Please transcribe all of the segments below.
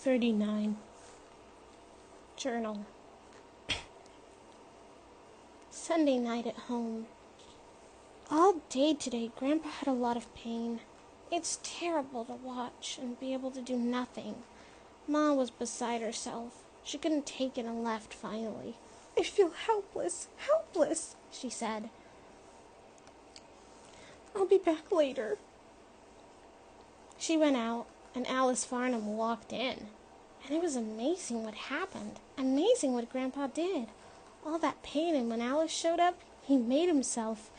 39. Journal. Sunday night at home. All day today, Grandpa had a lot of pain. It's terrible to watch and be able to do nothing. Ma was beside herself. She couldn't take it and left finally. "I feel helpless, she said. "I'll be back later." She went out, and Alice Farnham walked in. And it was amazing what happened. Amazing what Grandpa did. All that pain, and when Alice showed up, he made himself,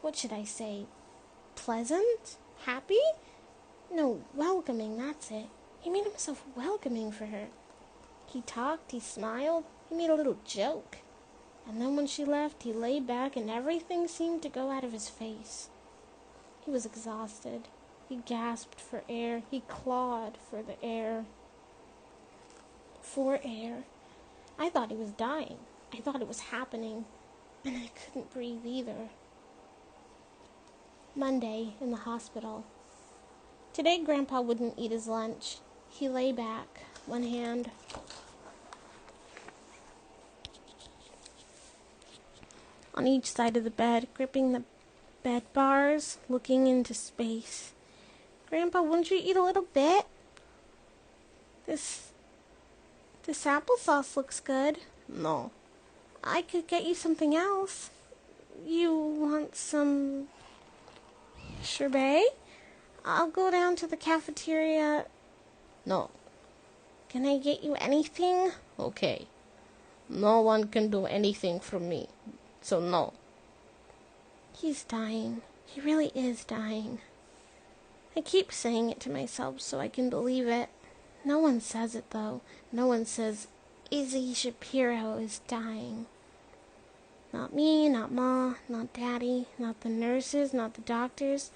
what should I say, pleasant? Happy? No, welcoming, that's it. He made himself welcoming for her. He talked, he smiled, he made a little joke. And then when she left, he lay back and everything seemed to go out of his face. He was exhausted. He gasped for air. He clawed for the air. For air. I thought he was dying. I thought it was happening. And I couldn't breathe either. Monday in the hospital. Today Grandpa wouldn't eat his lunch. He lay back, one hand on each side of the bed, gripping the bed bars, looking into space. "Grandpa, wouldn't you eat a little bit? This applesauce looks good." "No." "I could get you something else." "You want some sherbet? I'll go down to the cafeteria." "No." "Can I get you anything?" "Okay. No one can do anything for me, so no." He's dying. He really is dying. I keep saying it to myself so I can believe it. No one says it, though. No one says, "Izzy Shapiro is dying." Not me, not Ma, not Daddy, not the nurses, not the doctors.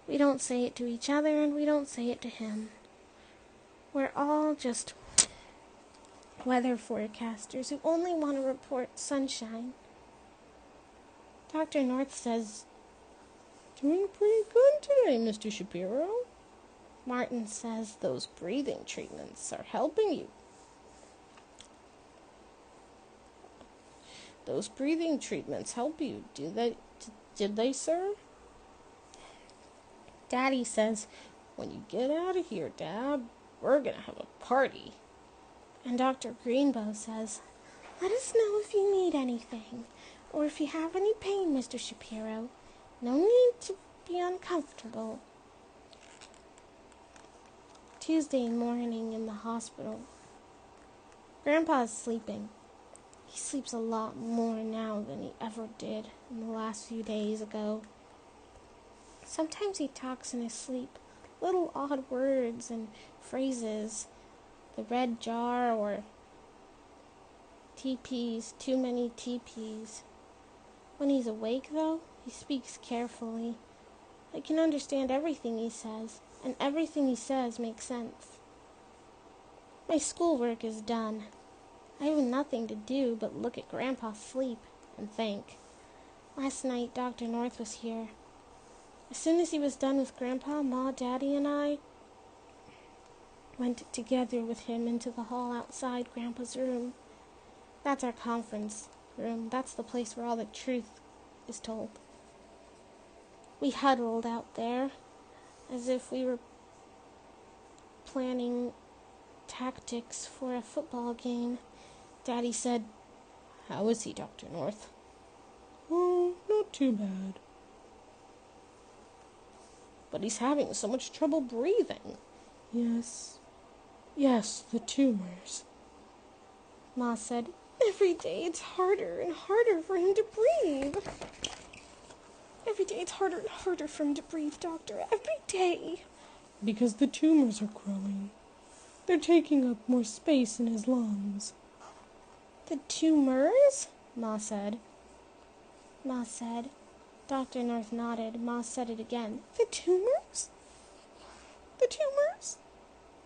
We don't say it to each other, and we don't say it to him. We're all just weather forecasters who only want to report sunshine. Dr. North says, "Doing pretty good today, Mr. Shapiro." Martin says, "Those breathing treatments are helping you." "Those breathing treatments help you, did they, sir?" Daddy says, "When you get out of here, Dad, we're going to have a party." And Dr. Greenbow says, "Let us know if you need anything, or if you have any pain, Mr. Shapiro. No need to be uncomfortable." Tuesday morning in the hospital. Grandpa is sleeping. He sleeps a lot more now than he ever did in the last few days ago. Sometimes he talks in his sleep, little odd words and phrases. The red jar, or teepees, too many teepees. When he's awake, though, he speaks carefully. I can understand everything he says, and everything he says makes sense. My schoolwork is done. I have nothing to do but look at Grandpa sleep and think. Last night, Dr. North was here. As soon as he was done with Grandpa, Ma, Daddy, and I went together with him into the hall outside Grandpa's room. That's our conference room. That's the place where all the truth is told. We huddled out there as if we were planning tactics for a football game. Daddy said, "How is he, Dr. North?" "Oh, not too bad." "But he's having so much trouble breathing." Yes, the tumors." Ma said, "Every day it's harder and harder for him to breathe. Every day it's harder and harder for him to breathe, Doctor. Every day." "Because the tumors are growing. They're taking up more space in his lungs." "The tumors?" Ma said. Dr. North nodded. Ma said it again. "The tumors? The tumors?"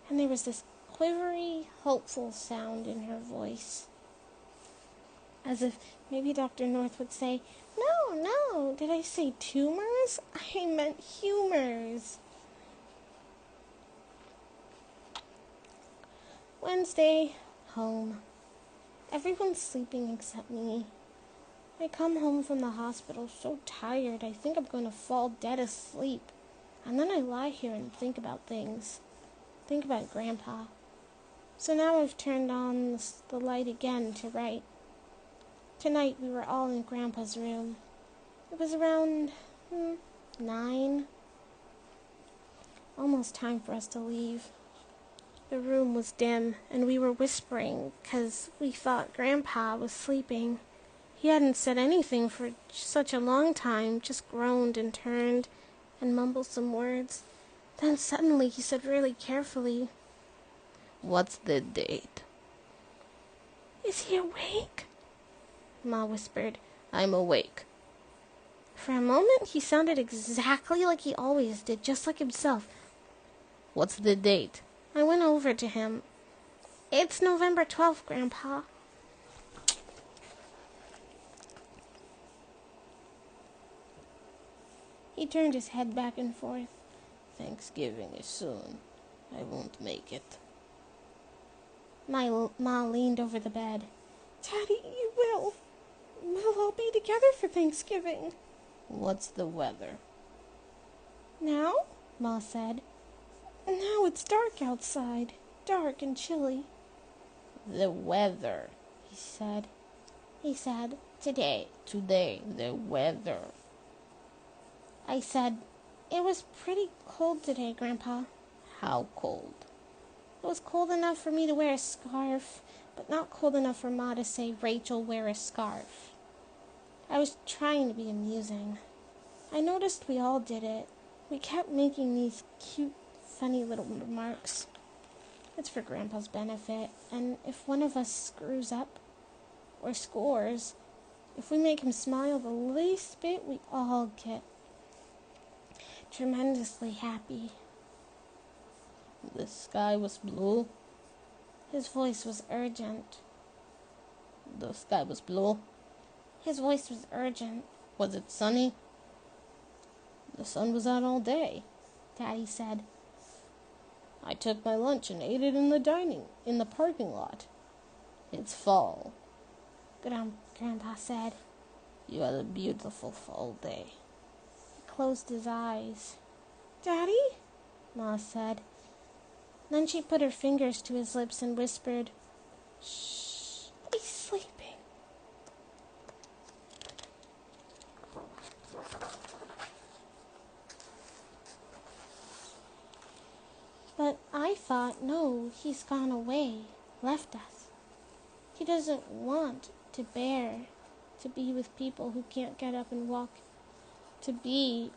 And there was this quivery, hopeful sound in her voice. As if maybe Dr. North would say, No, did I say tumors? I meant humors." Wednesday, home. Everyone's sleeping except me. I come home from the hospital so tired I think I'm going to fall dead asleep. And then I lie here and think about things. Think about Grandpa. So now I've turned on the light again to write. Tonight we were all in Grandpa's room. It was around 9. Almost time for us to leave. The room was dim, and we were whispering because we thought Grandpa was sleeping. He hadn't said anything for such a long time, just groaned and turned and mumbled some words. Then suddenly he said really carefully, "What's the date?" "Is he awake?" Ma whispered. "I'm awake." For a moment he sounded exactly like he always did, just like himself. "What's the date?" I went over to him. "It's November 12th, Grandpa." He turned his head back and forth. "Thanksgiving is soon. I won't make it." My Ma leaned over the bed. "Daddy, you will. We'll all be together for Thanksgiving." "What's the weather?" "Now?" Ma said. "Now it's dark outside. Dark and chilly." "The weather," he said. He said, "Today." "Today, the weather." I said, "It was pretty cold today, Grandpa." "How cold?" "It was cold enough for me to wear a scarf, but not cold enough for Ma to say, 'Rachel, wear a scarf.'" I was trying to be amusing. I noticed we all did it. We kept making these cute, funny little remarks. It's for Grandpa's benefit, and if one of us screws up or scores, if we make him smile the least bit, we all get tremendously happy. "The sky was blue." His voice was urgent. "The sky was blue." His voice was urgent. "Was it sunny?" "The sun was out all day," Daddy said. "I took my lunch and ate it in the parking lot. It's fall." Grandpa said. "You had a beautiful fall day." He closed his eyes. "Daddy?" Ma said. Then she put her fingers to his lips and whispered, "Shh, he's sleeping." But I thought, no, he's gone away, left us. He doesn't want to bear to be with people who can't get up and walk, to be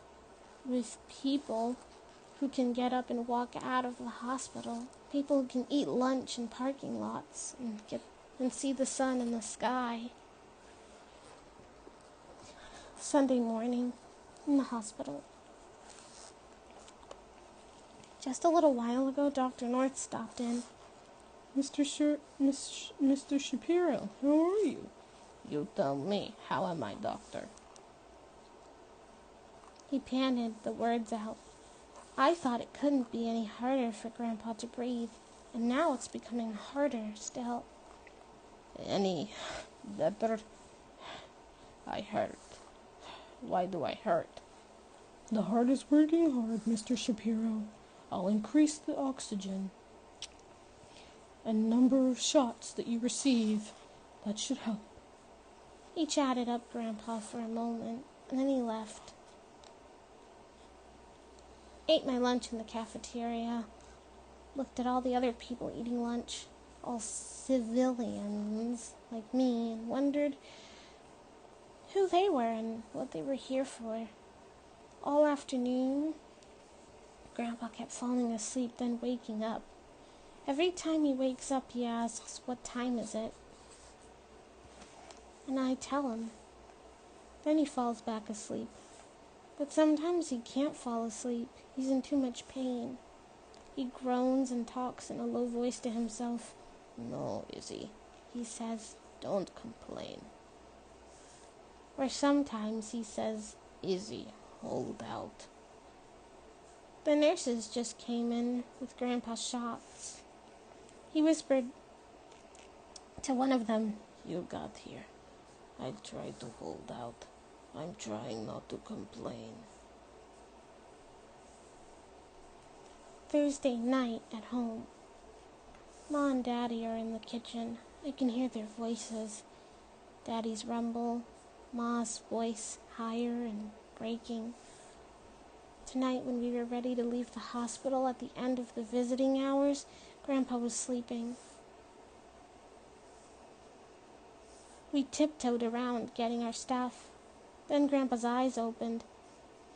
with people who can get up and walk out of the hospital, people who can eat lunch in parking lots and see the sun in the sky. Sunday morning in the hospital. Just a little while ago, Dr. North stopped in. Mr. Shapiro, how are you?" "You tell me. How am I, doctor?" He panted the words out. I thought it couldn't be any harder for Grandpa to breathe, and now it's becoming harder still. "Any better?" "I hurt." "Why do I hurt?" "The heart is working hard, Mr. Shapiro. I'll increase the oxygen and number of shots that you receive. That should help." He chatted up Grandpa for a moment, and then he left. Ate my lunch in the cafeteria. Looked at all the other people eating lunch, all civilians like me, and wondered who they were and what they were here for. All afternoon, Grandpa kept falling asleep, then waking up. Every time he wakes up, he asks, "What time is it?" And I tell him. Then he falls back asleep. But sometimes he can't fall asleep. He's in too much pain. He groans and talks in a low voice to himself. "No, Izzy," he says. "don't complain." Or sometimes he says, "Izzy, hold out." The nurses just came in with Grandpa's shots. He whispered to one of them. You got here. I tried to hold out. I'm trying not to complain. Thursday night at home. Ma and Daddy are in the kitchen. I can hear their voices. Daddy's rumble, Ma's voice higher and breaking. Tonight, when we were ready to leave the hospital at the end of the visiting hours, Grandpa was sleeping. We tiptoed around getting our stuff. Then Grandpa's eyes opened,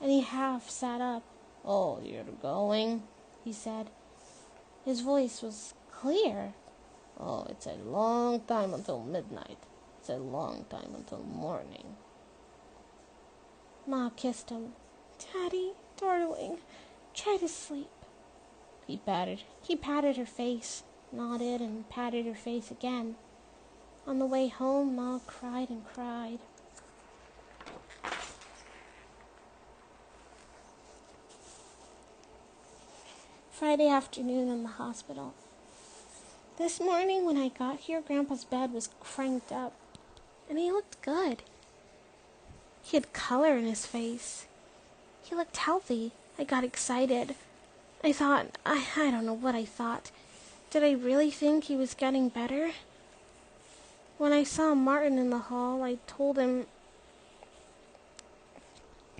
and he half sat up. Oh, you're going? He said. His voice was clear. Oh, it's a long time until midnight. It's a long time until morning. Ma kissed him. Daddy, darling, try to sleep. He patted her face, nodded, and patted her face again. On the way home, Ma cried and cried. Friday afternoon in the hospital. This morning when I got here, Grandpa's bed was cranked up, and he looked good. He had color in his face. He looked healthy. I got excited. I thought, I don't know what I thought. Did I really think he was getting better? When I saw Martin in the hall, I told him...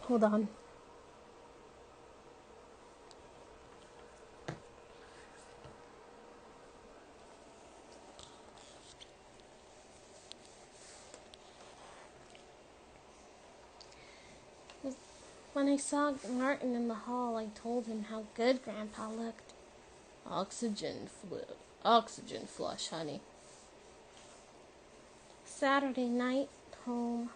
Hold on. When I saw Martin in the hall, I told him how good Grandpa looked. Oxygen flush, honey. Saturday night, home.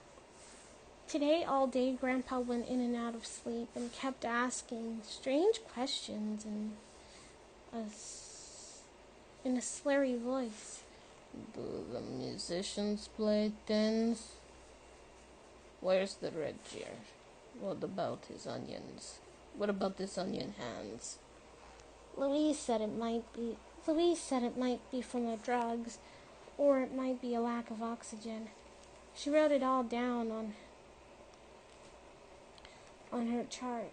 Today, all day, Grandpa went in and out of sleep and kept asking strange questions in a slurry voice. Do the musicians play tins? Where's the red chair? What about his onions? What about his onion hands? Louise said it might be from the drugs, or it might be a lack of oxygen. She wrote it all down on her chart.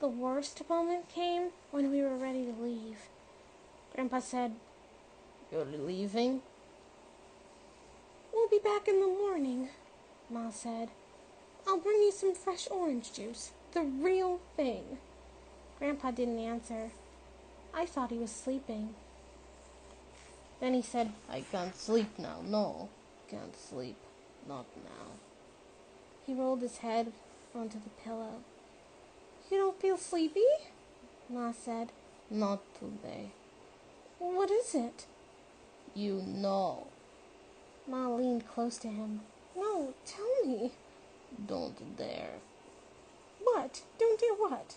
The worst moment came when we were ready to leave. Grandpa said, You're leaving? We'll be back in the morning, Ma said. I'll bring you some fresh orange juice, the real thing. Grandpa didn't answer. I thought he was sleeping. Then he said, I can't sleep now, no. Can't sleep. Not now. He rolled his head onto the pillow. You don't feel sleepy? Ma said. Not today. What is it? You know. Ma leaned close to him. No, tell me. Don't dare. What? Don't dare what?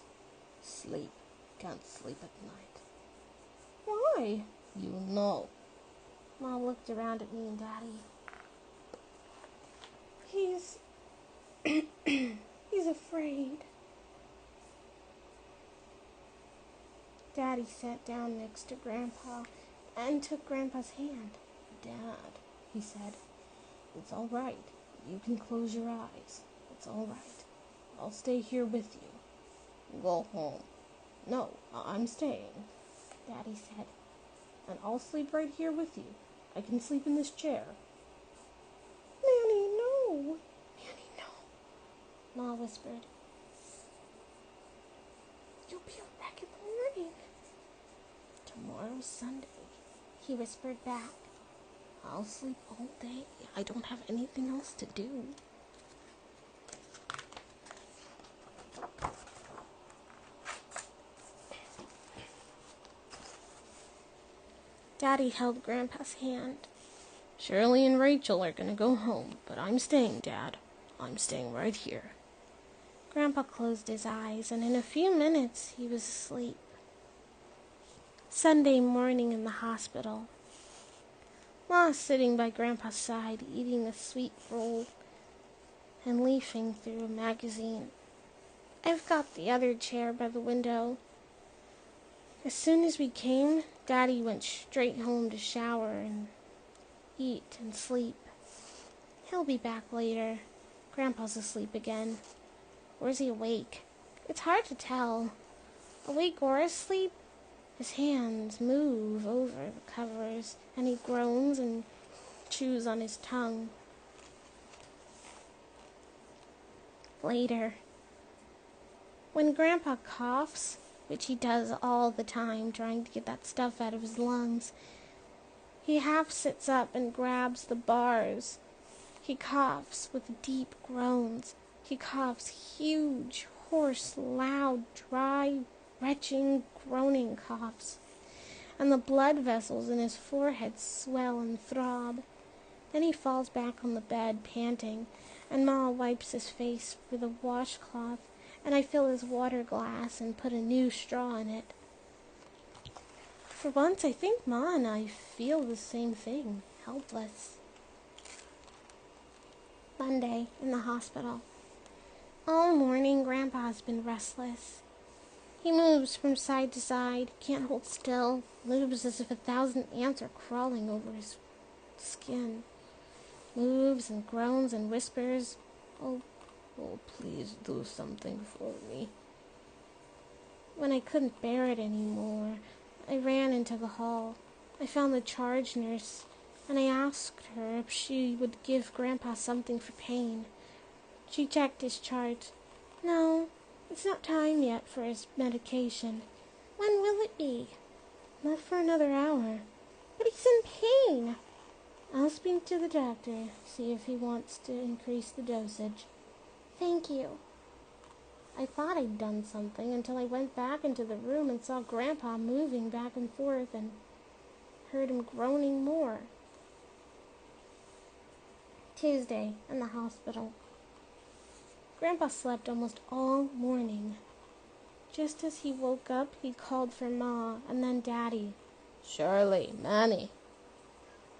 Sleep. Can't sleep at night. Why? You know. Ma looked around at me and Daddy. He's afraid. Daddy sat down next to Grandpa and took Grandpa's hand. Dad, he said, it's all right. You can close your eyes. It's all right. I'll stay here with you. Go home. No, I'm staying, Daddy said. And I'll sleep right here with you. I can sleep in this chair. Manny, no. Manny, no. Ma whispered. You'll be back in the morning. Tomorrow's Sunday, he whispered back. I'll sleep all day. I don't have anything else to do. Daddy held Grandpa's hand. Shirley and Rachel are going to go home, but I'm staying, Dad. I'm staying right here. Grandpa closed his eyes, and in a few minutes he was asleep. Sunday morning in the hospital. Ma sitting by Grandpa's side, eating a sweet roll and leafing through a magazine. I've got the other chair by the window, As soon as we came, Daddy went straight home to shower and eat and sleep. He'll be back later. Grandpa's asleep again. Or is he awake? It's hard to tell. Awake or asleep, his hands move over the covers, and he groans and chews on his tongue. Later, when Grandpa coughs, which he does all the time, trying to get that stuff out of his lungs, he half sits up and grabs the bars. He coughs with deep groans. He coughs huge, hoarse, loud, dry, retching, groaning coughs. And the blood vessels in his forehead swell and throb. Then he falls back on the bed, panting, and Ma wipes his face with a washcloth, and I fill his water glass and put a new straw in it. For once, I think Ma and I feel the same thing, helpless. Monday, in the hospital. All morning, Grandpa has been restless. He moves from side to side, can't hold still, moves as if 1,000 ants are crawling over his skin. Moves and groans and whispers, oh, please do something for me. When I couldn't bear it anymore, I ran into the hall. I found the charge nurse, and I asked her if she would give Grandpa something for pain. She checked his chart. No, it's not time yet for his medication. When will it be? Not for another hour. But he's in pain. I'll speak to the doctor, see if he wants to increase the dosage. Thank you. I thought I'd done something until I went back into the room and saw Grandpa moving back and forth and heard him groaning more. Tuesday, in the hospital. Grandpa slept almost all morning. Just as he woke up, he called for Ma and then Daddy. Shirley, Manny.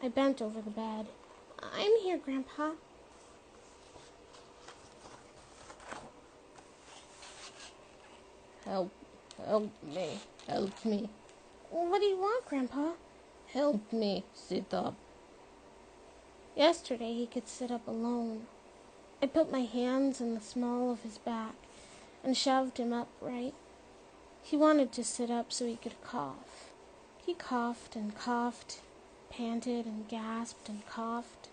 I bent over the bed. I'm here, Grandpa. Help me. What do you want, Grandpa? Help me sit up. Yesterday he could sit up alone. I put my hands in the small of his back and shoved him upright. He wanted to sit up so he could cough. He coughed and coughed, panted and gasped and coughed.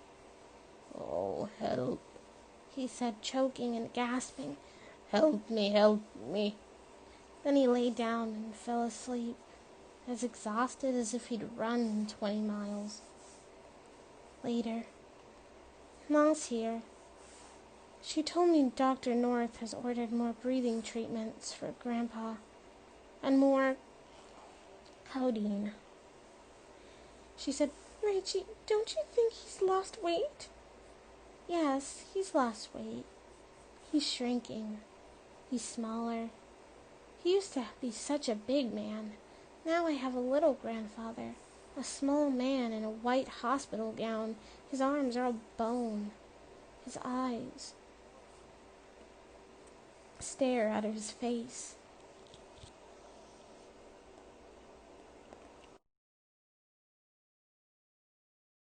Oh, help, he said, choking and gasping. Help me. Then he lay down and fell asleep, as exhausted as if he'd run 20 miles. Later, Ma's here. She told me Dr. North has ordered more breathing treatments for Grandpa and more codeine. She said, Rachie, don't you think he's lost weight? Yes, he's lost weight. He's shrinking. He's smaller. He used to be such a big man. Now I have a little grandfather, a small man in a white hospital gown. His arms are all bone. His eyes stare out of his face.